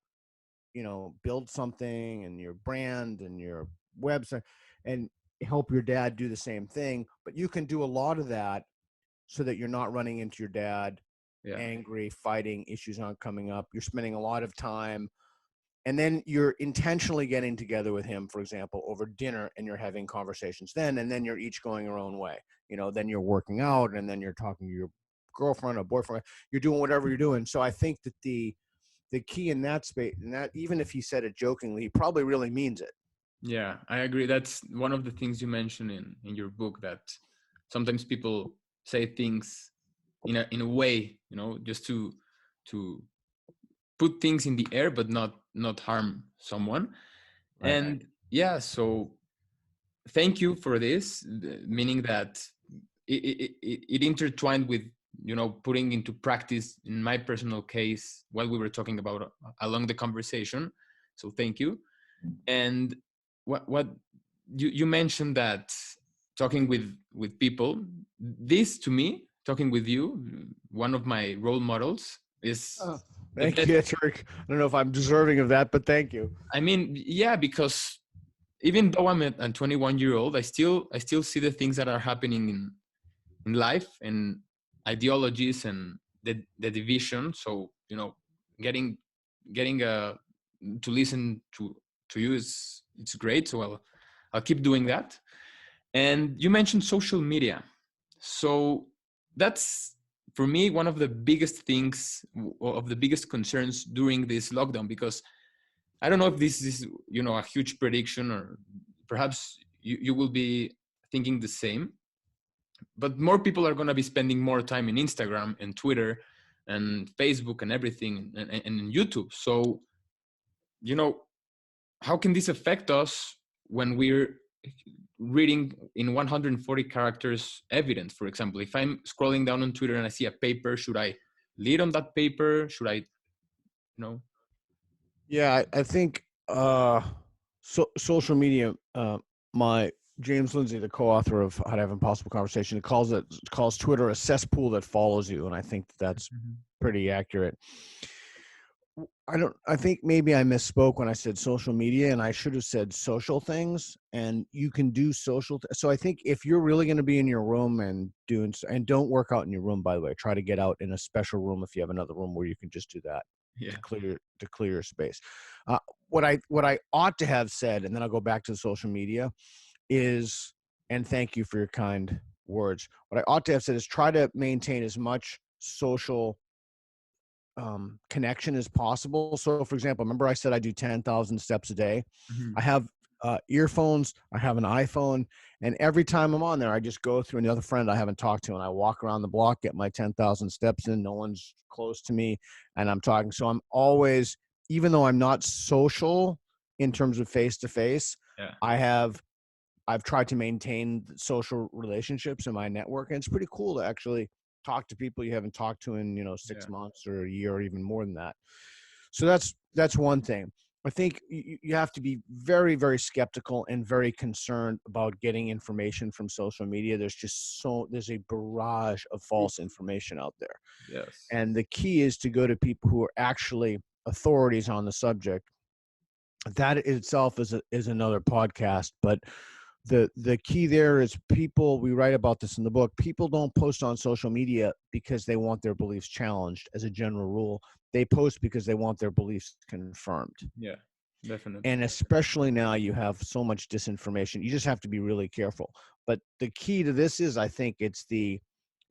build something and your brand and your website and help your dad do the same thing. But you can do a lot of that so that you're not running into your dad yeah, angry, fighting, issues aren't coming up. You're spending a lot of time and then you're intentionally getting together with him, for example, over dinner, and you're having conversations then, and then you're each going your own way. Then you're working out, and then you're talking to your girlfriend or boyfriend. You're doing whatever you're doing. So I think that the key in that space, and that even if he said it jokingly, he probably really means it. yeah, I agree. That's one of the things you mentioned in your book, that sometimes people say things in a way, you know, just to put things in the air, but not harm someone. Right. And yeah, so thank you for this, meaning that it intertwined with, you know, putting into practice in my personal case what we were talking about along the conversation. So thank you. And what you mentioned, that talking with people, this to me, talking with you, one of my role models, is Oh, the thank best. you, Eric. I don't know if I'm deserving of that, but thank you. I mean, yeah, because even though I'm a 21-year-old, I still see the things that are happening in life, and ideologies, and the division. So, you know, getting to listen to you is, it's great. So I'll keep doing that. And you mentioned social media. So that's, for me, one of the biggest things, of the biggest concerns during this lockdown, because I don't know if this is, you know, a huge prediction, or perhaps you will be thinking the same, but more people are going to be spending more time in Instagram and Twitter and Facebook and everything, and in YouTube. So, you know, how can this affect us when we're reading in 140 characters evidence? For example, if I'm scrolling down on Twitter and I see a paper, should I lead on that paper? Should I, you know? Yeah, I think social media. My James Lindsay, the co-author of How to Have Impossible Conversation, calls Twitter a cesspool that follows you, and I think that's pretty accurate. I think maybe I misspoke when I said social media, and I should have said social things. And you can do so I think if you're really going to be in your room and and don't work out in your room, by the way, try to get out in a special room if you have another room where you can just do that Yeah. to clear your space. What I ought to have said, and then I'll go back to the social media, is, and thank you for your kind words. What I ought to have said is try to maintain as much social connection as possible. So, for example, remember I said I do 10,000 steps a day. I Mhm. have earphones. I have an iPhone, and every time I'm on there, I just go through another friend I haven't talked to, and I walk around the block, get my 10,000 steps in. No one's close to me, and I'm talking. So I'm always, even though I'm not social in terms of face to face, Yeah. I've tried to maintain social relationships in my network, and it's pretty cool to actually talk to people you haven't talked to in Yeah. 6 months or a year or even more than that. So that's one thing. I think you have to be very, very skeptical and very concerned about getting information from social media. There's a barrage of false information out there. Yes. And the key is to go to people who are actually authorities on the subject. That itself is another podcast, but the key there is people, we write about this in the book, people don't post on social media because they want their beliefs challenged as a general rule. They post because they want their beliefs confirmed. Yeah, definitely. And especially now you have so much disinformation. You just have to be really careful. But the key to this is, I think it's do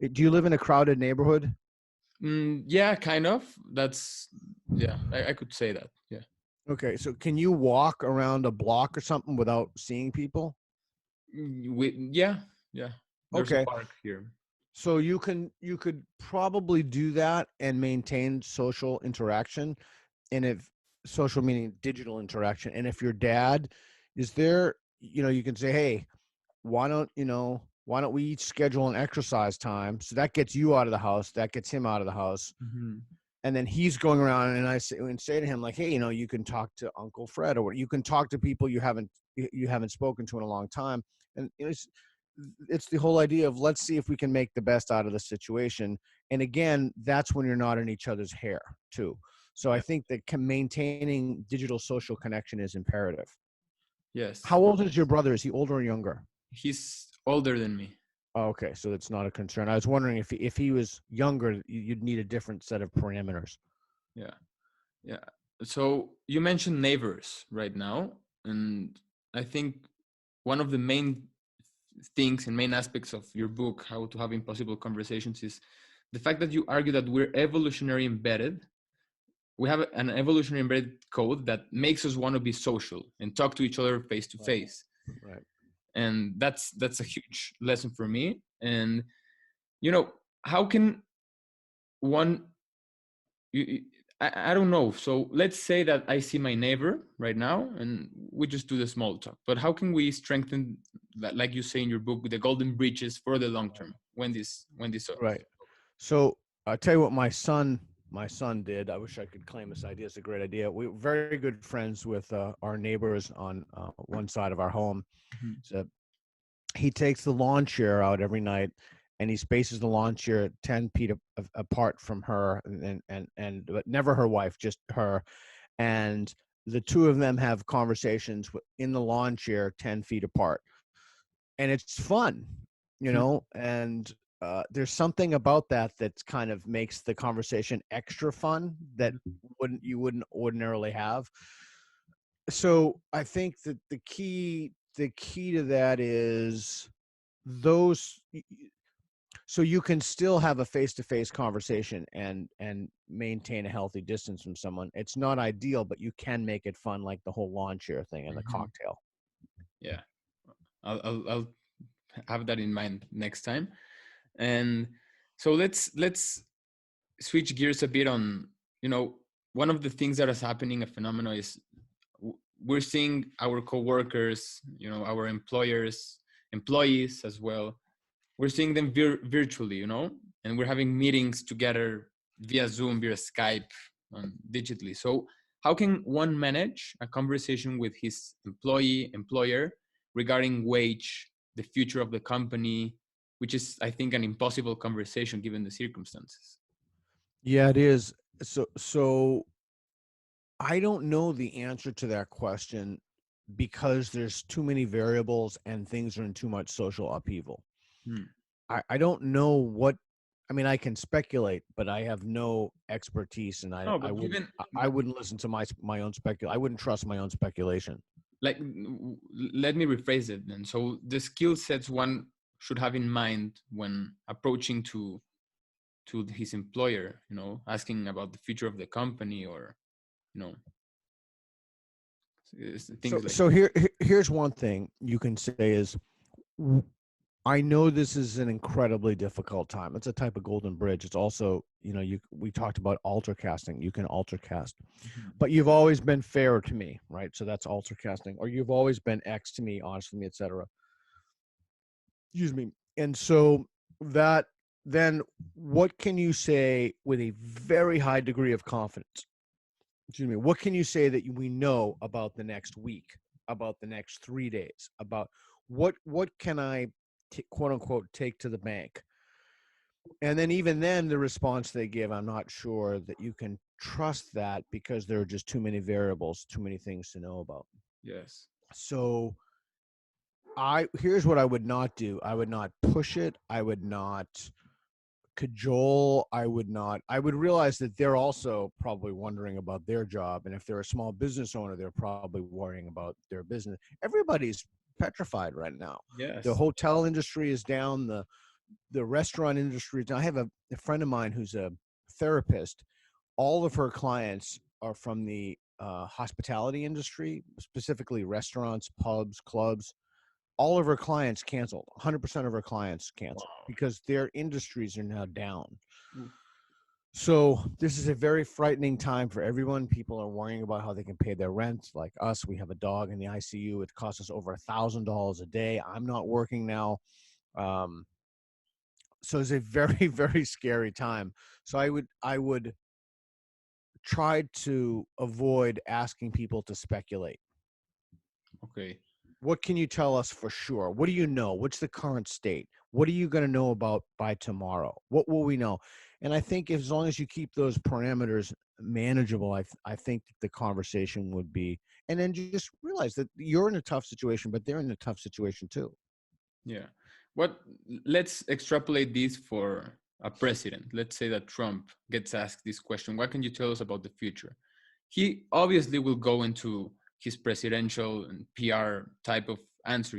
you live in a crowded neighborhood? Yeah, kind of. That's yeah. I could say that. Yeah. Okay, so can you walk around a block or something without seeing people? Yeah, yeah. There's a Okay, park here. so you could probably do that and maintain social interaction. And if social meaning digital interaction, and if your dad is there, you can say, hey, why don't we each schedule an exercise time, so that gets you out of the house, that gets him out of the house, Hmm. and then he's going around, and I say to him, like, hey, you can talk to Uncle Fred, or you can talk to people you haven't spoken to in a long time. And it's the whole idea of, let's see if we can make the best out of the situation. And again, that's when you're not in each other's hair too. So I Yeah. think that maintaining digital social connection is imperative. Yes. How old is your brother? Is he older or younger? He's older than me. Oh, okay, so it's not a concern. I was wondering if he was younger, you'd need a different set of parameters. Yeah. Yeah. So you mentioned neighbors right now, and I think one of the main things and main aspects of your book, How to Have Impossible Conversations, is the fact that you argue that we're evolutionary embedded. We have an evolutionary embedded code that makes us want to be social and talk to each other face to Right. face. Right. And that's a huge lesson for me. And how can one you, I don't know. So let's say that I see my neighbor right now and we just do the small talk. But how can we strengthen that, like you say in your book, the golden bridges for the long term when this Right. So I tell you what, my son did. I wish I could claim this idea. It's a great idea. We were very good friends with our neighbors on one side of our home. Mhm. So he takes the lawn chair out every night, and he spaces the lawn chair 10 feet apart from her, and but never her wife, just her. And the two of them have conversations in the lawn chair 10 feet apart, and it's fun, and there's something about that kind of makes the conversation extra fun that you wouldn't ordinarily have. So I think that the key to that is those, so you can still have a face-to-face conversation and maintain a healthy distance from someone. It's not ideal, but you can make it fun, like the whole lawn chair thing and the Mhm. cocktail. Yeah, I'll have that in mind next time. And so let's switch gears a bit on, you know, one of the things that is happening, a phenomenon is we're seeing our coworkers, our employees as well. We're seeing them virtually, and we're having meetings together via Zoom, via Skype, digitally. So how can one manage a conversation with his employer regarding wage, the future of the company, which is, I think, an impossible conversation given the circumstances? Yeah, it is. So I don't know the answer to that question because there's too many variables and things are in too much social upheaval. Hmm. I don't know what. I mean, I can speculate, but I have no expertise, and I No, I but wouldn't given, I wouldn't listen to my own I wouldn't trust my own speculation. like, let me rephrase it then. So the skill sets one should have in mind when approaching to his employer, asking about the future of the company, or you know So things like so here's one thing you can say is, w- I know this is an incredibly difficult time. It's a type of golden bridge. It's also, we talked about alter casting. You can alter cast, that. but you've always been fair to me, right? So that's alter casting. Or you've always been X to me, honest with me, etc. Excuse me. And so that then what can you say with a very high degree of confidence? excuse me, what can you say that we know about the next week, about the next 3 days, about what can I quote unquote take to the bank? And then even then, the response they give, I'm not sure that you can trust that because there are just too many variables, too many things to know about. Yes. So I here's what I would not do. I would not push it. I would not cajole. I would realize that they're also probably wondering about their job. And if they're a small business owner, they're probably worrying about their business. Everybody's petrified right now. The Yes. hotel industry is down. The restaurant industry is down. I have a friend of mine who's a therapist. All of her clients are from the hospitality industry, specifically restaurants, pubs, clubs. All of her clients canceled. 100% of her clients canceled Wow. because their industries are now down. Oof. So this is a very frightening time for everyone. People are worrying about how they can pay their rent. Like us, we have a dog in the ICU. It costs us over $1,000 a day. I'm not working now. Um, so it's a very, very scary time. So I would try to avoid asking people to speculate. Okay. What can you tell us for sure? What do you know? What's the current state? What are you going to know about by tomorrow? What will we know? And I think as long as you keep those parameters manageable, I think the conversation would be, and then just realize that you're in a tough situation, but they're in a tough situation too. Yeah. What let's extrapolate this for a president. Let's say that Trump gets asked this question. What can you tell us about the future? He obviously will go into his presidential and PR type of answer,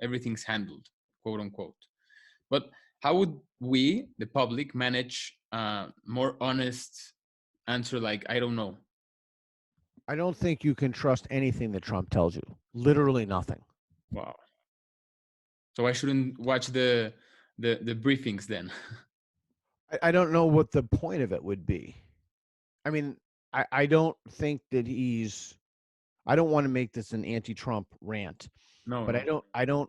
everything's handled, quote unquote. But how would we, the public, manage a more honest answer like, I don't know? I don't think you can trust anything that Trump tells you. Literally nothing. Wow. So I shouldn't watch the briefings then. I don't know what the point of it would be. I mean, I don't think that I don't want to make this an anti-Trump rant, No, but no.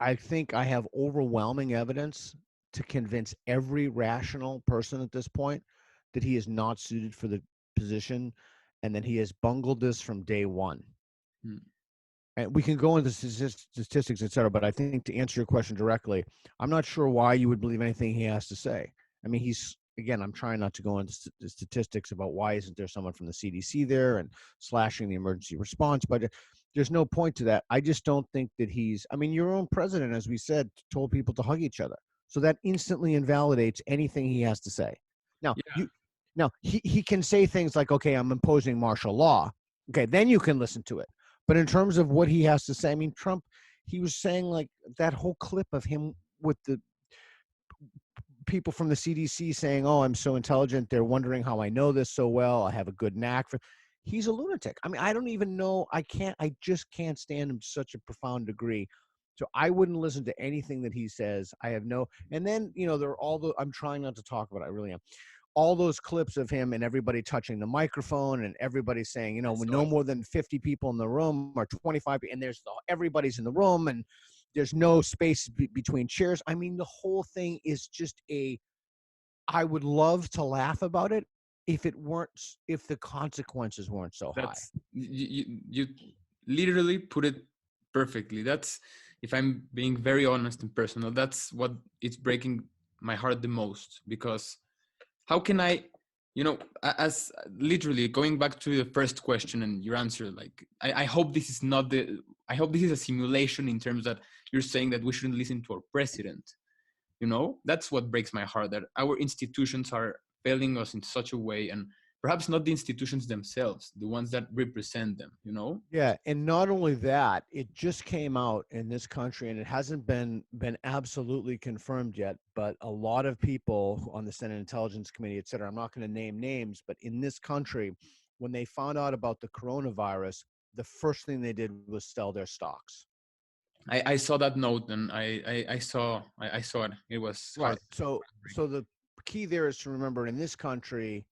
I think I have overwhelming evidence to convince every rational person at this point that he is not suited for the position and that he has bungled this from day one. Hmm. And we can go into statistics, et cetera, but I think to answer your question directly, I'm not sure why you would believe anything he has to say. I mean, again, I'm trying not to go into statistics about why isn't there someone from the CDC there and slashing the emergency response, but there's no point to that. I just don't think that I mean, your own president, as we said, told people to hug each other. So that instantly invalidates anything he has to say. Now, Yeah. he can say things like, okay, I'm imposing martial law. Okay, then you can listen to it. But in terms of what he has to say, I mean, Trump, he was saying like that whole clip of him with the people from the CDC saying, "Oh, I'm so intelligent. They're wondering how I know this so well. I have a good knack for." He's a lunatic. I mean, I don't even know. I just can't stand him to such a profound degree. So I wouldn't listen to anything that he says. I have no. And then there are all the. I'm trying not to talk about it. I really am all those clips of him and everybody touching the microphone and everybody saying, I when saw no it. more than 50 people in the room or 25, and everybody's in the room and there's no space between chairs. I mean, the whole thing is just I would love to laugh about it if the consequences weren't so high. That's you literally put it perfectly. That's, if I'm being very honest and personal, that's what it's breaking my heart the most, because how can I, as literally going back to the first question and your answer, like I hope this is not the I hope this is a simulation in terms that you're saying that we shouldn't listen to our president. That's what breaks my heart, that our institutions are failing us in such a way, and perhaps not the institutions themselves, the ones that represent them. Yeah, and not only that, it just came out in this country, and it hasn't been absolutely confirmed yet. But a lot of people on the Senate Intelligence Committee, et cetera, I'm not going to name names, but in this country, when they found out about the coronavirus, the first thing they did was sell their stocks. I saw that note, and I saw it. It was Right. So heartbreaking. the key there is to remember in this country,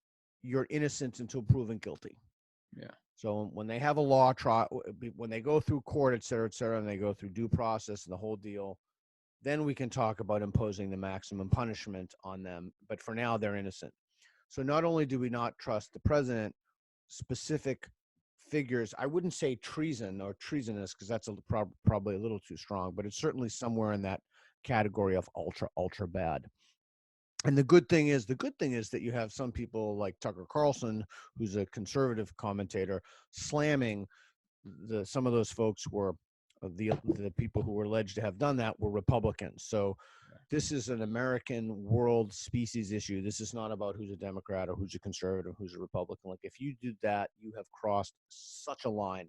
you're innocent until proven guilty. Yeah. So when they have a law trial, when they go through court, et cetera, and they go through due process and the whole deal, then we can talk about imposing the maximum punishment on them. But for now, they're innocent. So not only do we not trust the president, specific figures. I wouldn't say treason or treasonous because that's probably a little too strong, but it's certainly somewhere in that category of ultra bad. And the good thing is that you have some people like Tucker Carlson, who's a conservative commentator, slamming some of those folks were the people who were alleged to have done that were Republicans. So this is an American world species issue. This is not about who's a Democrat or who's a conservative, who's a Republican. Like if you do that, you have crossed such a line.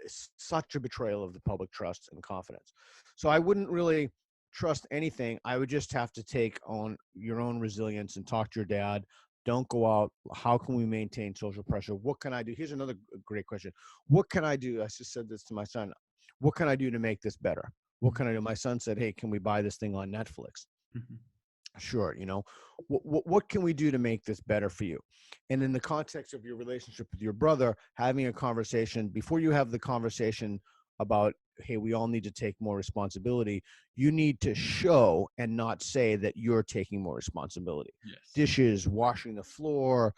It's such a betrayal of the public trust and confidence. So I wouldn't really trust anything. I would just have to take on your own resilience and talk to your dad. Don't go out. How can we maintain social pressure? What can I do? Here's another great question. What can I do? I just said this to my son. What can I do to make this better? What can I do? My son said, hey, can we buy this thing on Netflix? Mm-hmm. Sure. What can we do to make this better for you? And in the context of your relationship with your brother, having a conversation before you have the conversation about, hey, we all need to take more responsibility. You need to show and not say that you're taking more responsibility. Yes. Dishes, washing the floor,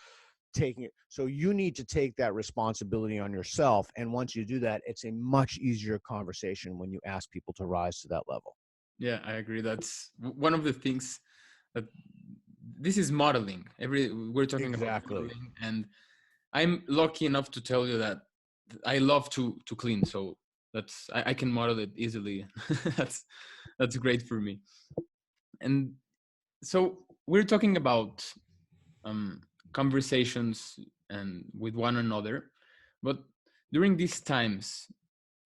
taking it. So you need to take that responsibility on yourself. And once you do that, it's a much easier conversation when you ask people to rise to that level. Yeah, I agree. That's one of the things that this is modeling. We're talking about modeling, and I'm lucky enough to tell you that I love to clean, so I can model it easily. that's great for me. And so we're talking about conversations and with one another, but during these times,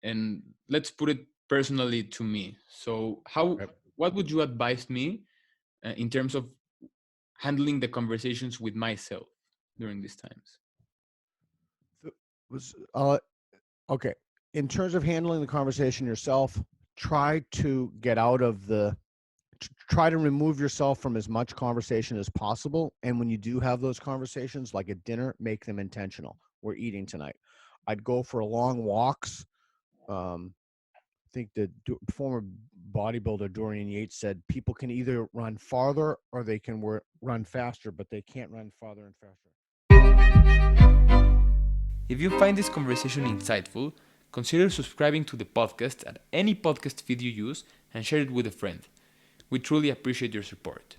and let's put it personally to me. So what would you advise me in terms of handling the conversations with myself during these times? Okay. In terms of handling the conversation yourself, try to remove yourself from as much conversation as possible. And when you do have those conversations, like at dinner, make them intentional. We're eating tonight. I'd go for long walks. I think the former bodybuilder Dorian Yates said people can either run farther or they can run faster, but they can't run farther and faster. If you find this conversation insightful, consider subscribing to the podcast at any podcast feed you use and share it with a friend. We truly appreciate your support.